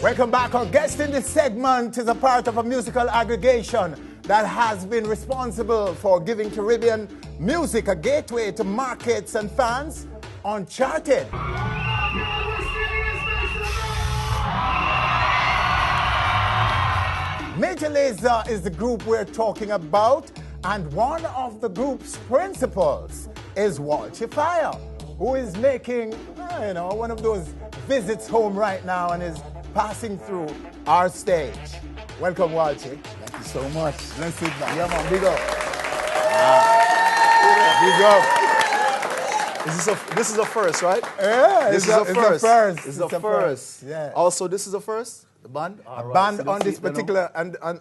Welcome back. Our guest in this segment is a part of a musical aggregation that has been responsible for giving Caribbean music a gateway to markets and fans. Uncharted. Major Lazer is the group we're talking about, and one of the group's principals is WALSHY, who is making, one of those visits home right now and is passing through our stage. Welcome, WALSHY. Thank you so much. Let's sit back. Yeah, man, big up. Big up. This is a first, right? Yeah, This is a first. This is a first. Yeah. Also, this is a first. The band. A band so on this particular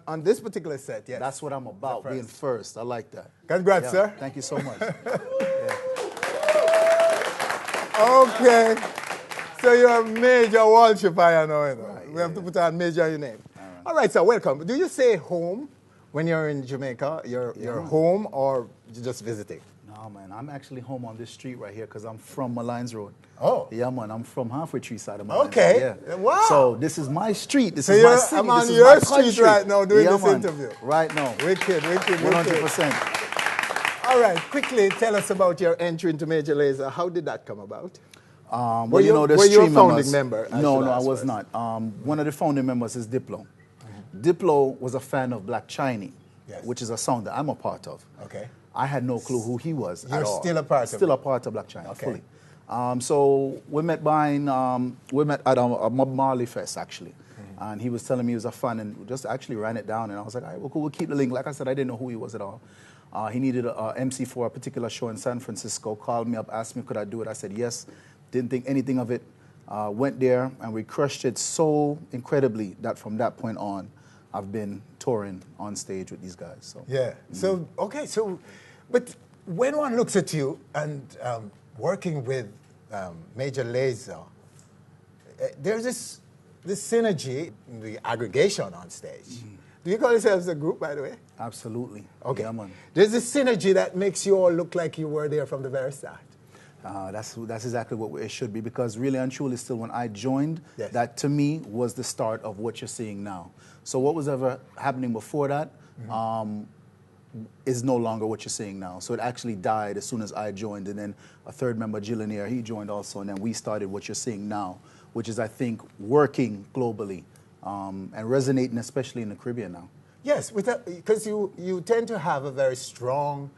on this particular set. Yes. That's what I'm about. Being first. I like that. Congrats, sir. Thank you so much. Okay. So you're a major WALSHY now. Right, we have to put on major on your name. All right, sir. Welcome. Do you say home when you're in Jamaica? You're home, or you're just visiting? No, man. I'm actually home on this street right here because I'm from Malines Road. Oh. Yeah, man. I'm from halfway tree side of Malines. Okay. Yeah. Wow. So this is my street. This is my city. I'm on this your is my street right now doing this man. interview. Right now. Wicked. 100%. All right. Quickly, tell us about your entry into Major Lazer. How did that come about? Were you a founding member? No, I was not. One of the founding members is Diplo. Diplo was a fan of Black Chiney, which is a song that I'm a part of. Okay. I had no clue who he was at all. You're still a part of it? Still a part of Black China, fully. So we met at a Mob Marley Fest, actually. And he was telling me he was a fan, and we just actually ran it down. And I was like, all right, well, cool, we'll keep the link. Like I said, I didn't know who he was at all. He needed a MC for a particular show in San Francisco, called me up, asked me could I do it. I said yes, didn't think anything of it. Went there, and we crushed it so incredibly that from that point on, I've been touring on stage with these guys. So. Yeah. So, okay, but when one looks at you and working with Major Lazer, there's this synergy, the aggregation on stage. Do you call yourselves a group, by the way? Absolutely. Okay. Yeah, man. There's this synergy that makes you all look like you were there from the very start. That's exactly what it should be, because really and truly still when I joined, yes, that to me was the start of what you're seeing now. So what was ever happening before that is no longer what you're seeing now. So it actually died as soon as I joined, and then a third member, Gillionaire, he joined also, and then we started what you're seeing now, which is, I think, working globally and resonating especially in the Caribbean now. Yes, because you tend to have a very strong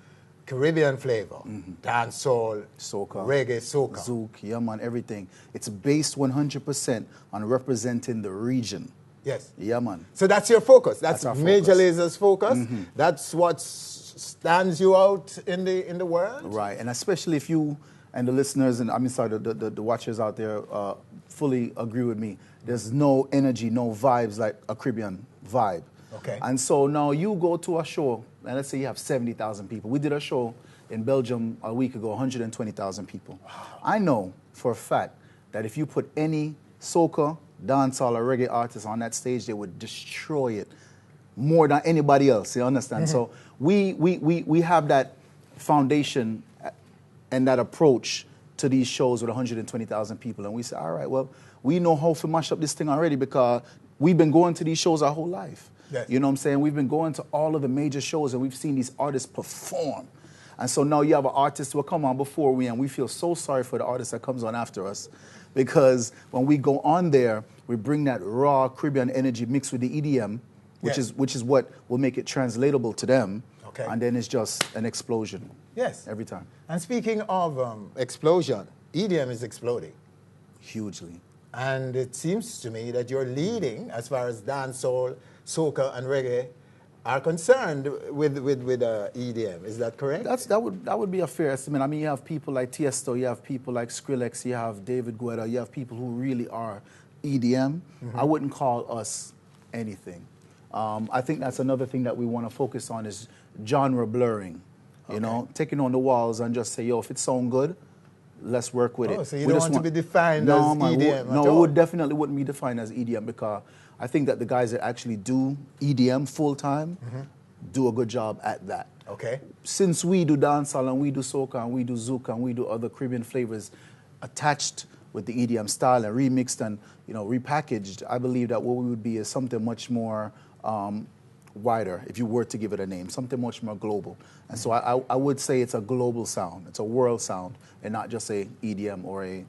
Caribbean flavor, dancehall, soca, reggae, soca, zouk, yeah man, everything. It's based 100% on representing the region. Yes. Yeah man. So that's your focus. That's our Major focus. Lazer's focus. That's what stands you out in the world. Right, and especially if you and the listeners and the watchers out there fully agree with me. There's no energy, no vibes like a Caribbean vibe. Okay. And so now you go to a show, and let's say you have 70,000 people. We did a show in Belgium a week ago, 120,000 people. I know for a fact that if you put any soca, dancehall, or reggae artist on that stage, they would destroy it more than anybody else, you understand? So we have that foundation and that approach to these shows with 120,000 people. And we say, all right, well, we know how to mash up this thing already because we've been going to these shows our whole life. Yes. You know what I'm saying? We've been going to all of the major shows and we've seen these artists perform. And so now you have an artist who will come on before we, and we feel so sorry for the artist that comes on after us, because when we go on there, we bring that raw Caribbean energy mixed with the EDM, which is what will make it translatable to them. Okay. And then it's just an explosion. Yes. Every time. And speaking of explosion, EDM is exploding. Hugely. And it seems to me that you're leading as far as dancehall, soca, and reggae are concerned with EDM. Is that correct? That would be a fair estimate. I mean, you have people like Tiesto, you have people like Skrillex, you have David Guetta, you have people who really are EDM. I wouldn't call us anything. I think that's another thing that we want to focus on is genre blurring. You know, taking on the walls and just say, yo, if it sounds good, let's work with it. So you don't want to be defined as EDM No, it would definitely wouldn't be defined as EDM, because I think that the guys that actually do EDM full-time do a good job at that. Okay. Since we do dancehall and we do soca and we do zouk and we do other Caribbean flavors attached with the EDM style and remixed and, you know, repackaged, I believe that what we would be is something much more wider, if you were to give it a name, something much more global. And so I would say it's a global sound. It's a world sound and not just a EDM or a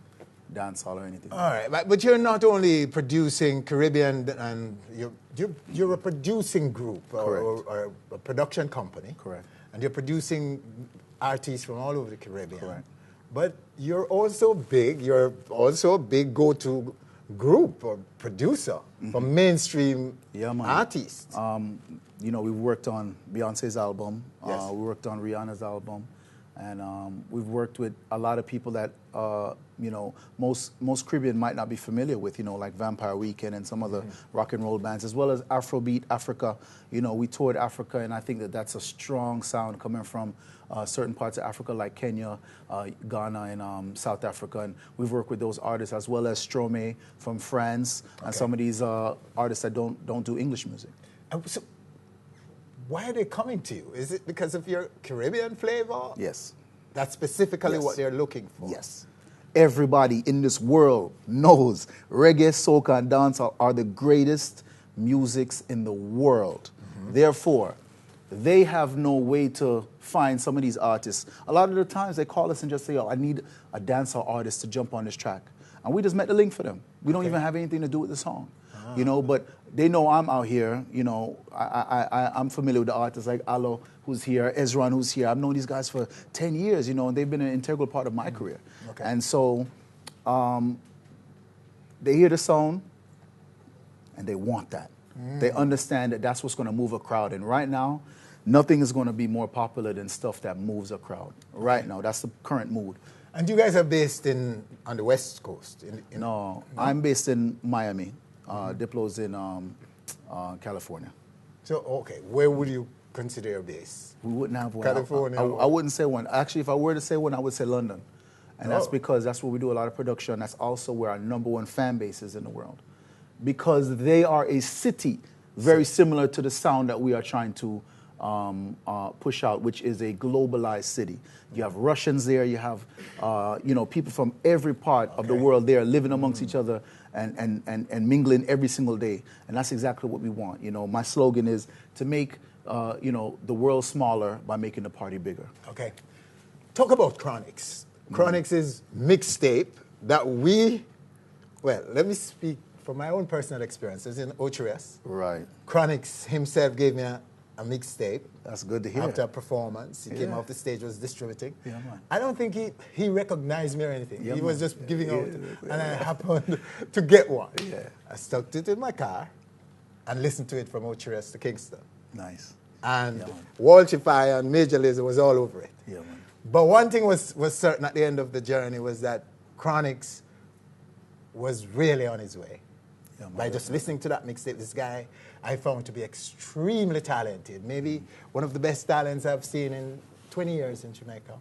dancehall or anything. All right, but you're not only producing Caribbean, and you're a producing group or a production company. Correct. And you're producing artists from all over the Caribbean. Correct. But you're also big. You're also a big go-to group or producer for mainstream artists. You know, we've worked on Beyonce's album. Yes. We worked on Rihanna's album. And we've worked with a lot of people that, you know, most Caribbean might not be familiar with, you know, like Vampire Weekend and some other rock and roll bands, as well as Afrobeat, Africa. You know, we toured Africa, and I think that that's a strong sound coming from certain parts of Africa, like Kenya, Ghana, and South Africa. And we've worked with those artists, as well as Stromae from France, and some of these artists that don't do English music. So why are they coming to you? Is it because of your Caribbean flavor? Yes. That's specifically Yes. what they're looking for? Yes. Everybody in this world knows reggae, soca, and dancehall are the greatest musics in the world. Therefore, they have no way to find some of these artists. A lot of the times they call us and just say, oh, I need a dancehall artist to jump on this track. And we just met the link for them. We don't even have anything to do with the song. You know, but they know I'm out here. You know, I'm familiar with the artists like Alo, who's here, Ezran, who's here. I've known these guys for 10 years, you know, and they've been an integral part of my career. Okay. And so they hear the song, and they want that. They understand that that's what's going to move a crowd. And right now, nothing is going to be more popular than stuff that moves a crowd. Right now, that's the current mood. And you guys are based on the West Coast? No, I'm based in Miami. Diplo's in California. So, okay, where would you consider your base? We wouldn't have one. California. I wouldn't say one. Actually, if I were to say one, I would say London. And that's Oh. because that's where we do a lot of production. That's also where our #1 fan base is in the world. Because they are a city very similar to the sound that we are trying to push out, which is a globalized city. You have Russians there, you have you know, people from every part of the world there living amongst each other and mingling every single day. And that's exactly what we want. You know, my slogan is to make you know, the world smaller by making the party bigger. Okay. Talk about Chronix. Chronix is mixtape that well, let me speak from my own personal experiences in Ocherias. Right. Chronix himself gave me a mixtape. That's good to hear. After a performance, he came Yeah. off the stage, was distributing. Yeah, man. I don't think he recognized me or anything. Yeah, he was man. just giving out, and I happened to get one. Yeah. I stuck it in my car and listened to it from Ocherias to Kingston. Nice. And Yeah, man. WALSHY and Major LAZER was all over it. Yeah, man. But one thing was certain at the end of the journey was that Chronix was really on his way. Yeah, man. By just listening to that mixtape, this guy I found to be extremely talented. Maybe one of the best talents I've seen in 20 years in Jamaica.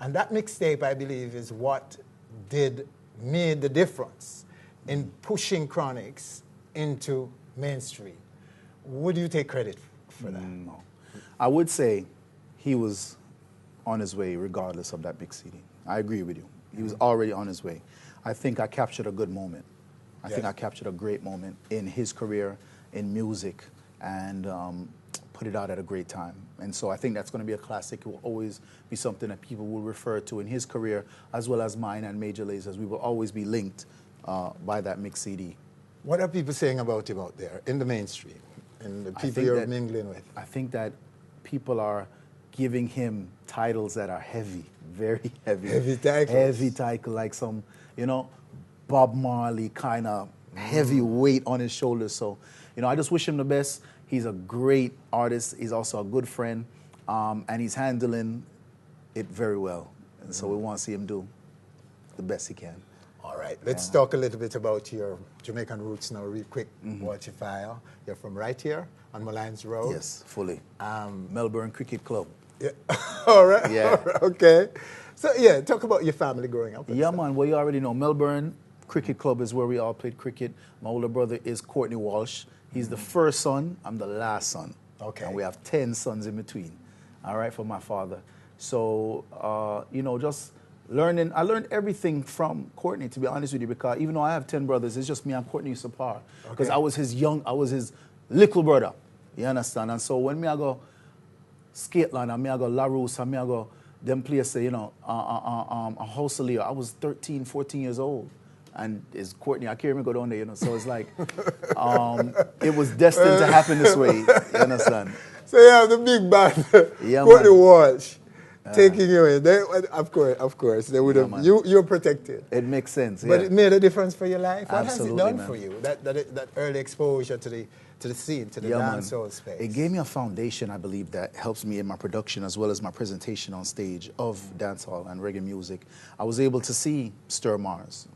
And that mixtape, I believe, is what made the difference in pushing Chronix into mainstream. Would you take credit for that? No. I would say he was on his way regardless of that big CD. I agree with you. He was already on his way. I think I captured a good moment. I think I captured a great moment in his career, in music, and put it out at a great time. And so I think that's going to be a classic. It will always be something that people will refer to in his career, as well as mine and Major LAZER's. We will always be linked by that mixed CD. What are people saying about him out there in the mainstream and the people you're mingling with? I think that people are giving him titles that are heavy, very heavy. Heavy titles. Heavy title, like some, you know, Bob Marley kind of heavy weight on his shoulders. So, you know, I just wish him the best. He's a great artist. He's also a good friend. And he's handling it very well. And so we want to see him do the best he can. All right, let's talk a little bit about your Jamaican roots now real quick. WALSHY. You're from right here on Malines Road. Yes, fully. Melbourne Cricket Club. Yeah. All right. Yeah. All right. Okay. So, yeah, talk about your family growing up. Yeah, man. Well, you already know. Melbourne Cricket Club is where we all played cricket. My older brother is Courtney Walsh. He's the first son. I'm the last son. Okay. And we have 10 sons in between, all right, for my father. So, you know, just I learned everything from Courtney, to be honest with you, because even though I have 10 brothers, it's just me and Courtney used to par. Because I was his little brother. You understand? And so when I go Skateland, and I go La Rousse, and I go them places, you know, a Hoselier, I was 13, 14 years old. And it's Courtney, I can't even go down there, you know. So it's like, it was destined to happen this way. You understand? So you have the big band, Yeah, Courtney man. Walsh, taking you in. Of course, they would have. Man. You're protected. It makes sense. But Yeah. it made a difference for your life. What Absolutely, has it done man. for you? That early exposure to the scene, to the dancehall space. It gave me a foundation, I believe, that helps me in my production as well as my presentation on stage of dancehall and reggae music. I was able to see Stir Mars.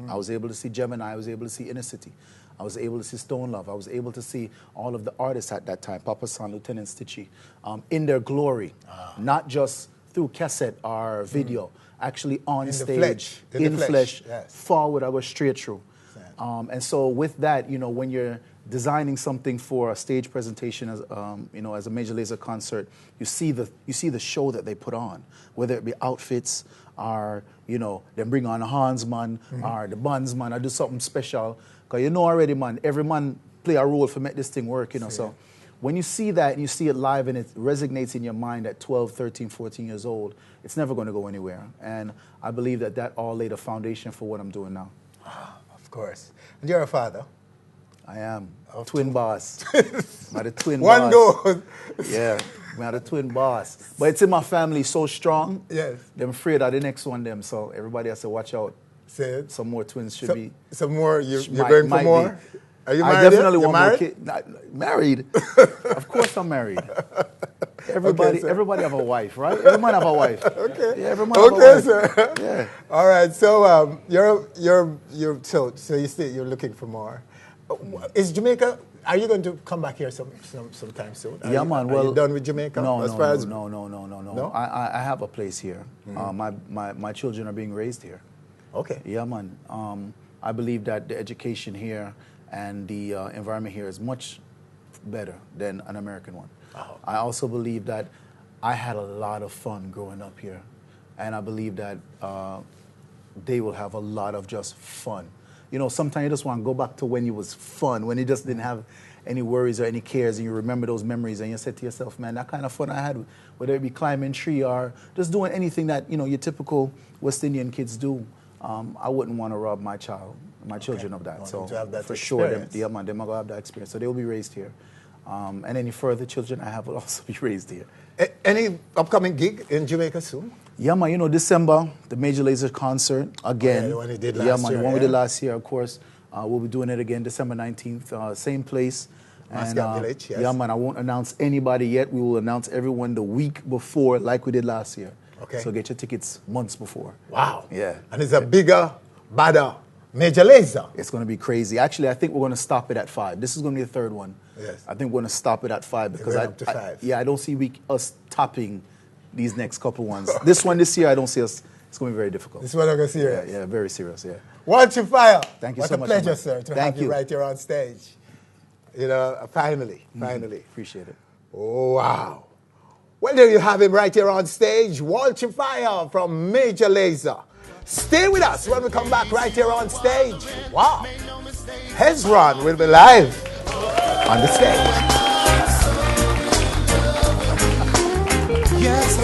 I was able to see Gemini. I was able to see Inner City. I was able to see Stone Love. I was able to see all of the artists at that time, Papa San, Lieutenant Stitchy, in their glory, not just through cassette or video, actually on stage, in the flesh, yes. forward, I go straight through. And so with that, you know, when you're designing something for a stage presentation, as you know, as a Major Lazer concert, you see the show that they put on, whether it be outfits or, you know, them bring on a Hansman or the Bunsman or do something special. Because you know already, man, every man play a role for make this thing work, you know. So when you see that and you see it live and it resonates in your mind at 12, 13, 14 years old, it's never going to go anywhere. And I believe that all laid a foundation for what I'm doing now. Of course. And you're a father. I am. Twin boss. I'm the twin One boss. goes. Yeah, I'm the twin boss. But it's in my family so strong. Yes. They're afraid of the next one them. So everybody has to watch out. Say it. Some more twins should be. Some more? You're might- going for might more? be. Are you I married? definitely yet? want You're more kids. Married? Of course I'm married. Everybody, sir. everybody have a wife, right? Every man have a wife. Okay. Yeah, every man have a Okay, wife. sir. Yeah. All right. So so you're looking for more. Is Jamaica? Are you going to come back here sometime soon? Yeah, man. Are you done with Jamaica? No. No? I have a place here. My children are being raised here. Okay. Yeah, man. I believe that the education here and the environment here is much better than an American one. Oh. I also believe that I had a lot of fun growing up here, and I believe that they will have a lot of just fun. You know, sometimes you just want to go back to when it was fun, when you just didn't have any worries or any cares, and you remember those memories, and you said to yourself, man, that kind of fun I had, whether it be climbing a tree or just doing anything that, you know, your typical West Indian kids do. I wouldn't want to rob my children of that. So to have that for sure, experience. they're going to have that experience. So they will be raised here. And any further children I have will also be raised here. Any upcoming gig in Jamaica soon? Yeah, man, you know, December, the Major Lazer concert, again. Okay, the one he did last yeah, man, year, the one we yeah. did last year, of course. We'll be doing it again December 19th, same place. Muscat Village, yes. Yeah, man, I won't announce anybody yet. We will announce everyone the week before, like we did last year. Okay. So get your tickets months before. Wow. Yeah. And it's a bigger, badder Major Lazer. It's going to be crazy. Actually, I think we're going to stop it at 5. This is going to be the third one. Yes. I think we're going to stop it at 5 because going up to 5. I don't see us topping these next couple ones. This one this year, I don't see us. It's going to be very difficult. This is what I'm going to see. Yeah, very serious. Yeah. WALSHY Fire. Thank you what so much, a pleasure, man. sir, to Thank have you you. right here on stage. You know, finally. Appreciate it. Oh, wow. Well, there you have him right here on stage. WALSHY Fire from Major Lazer. Stay with us when we come back right here on stage. Wow. Hezron will be live on the stage. Yes,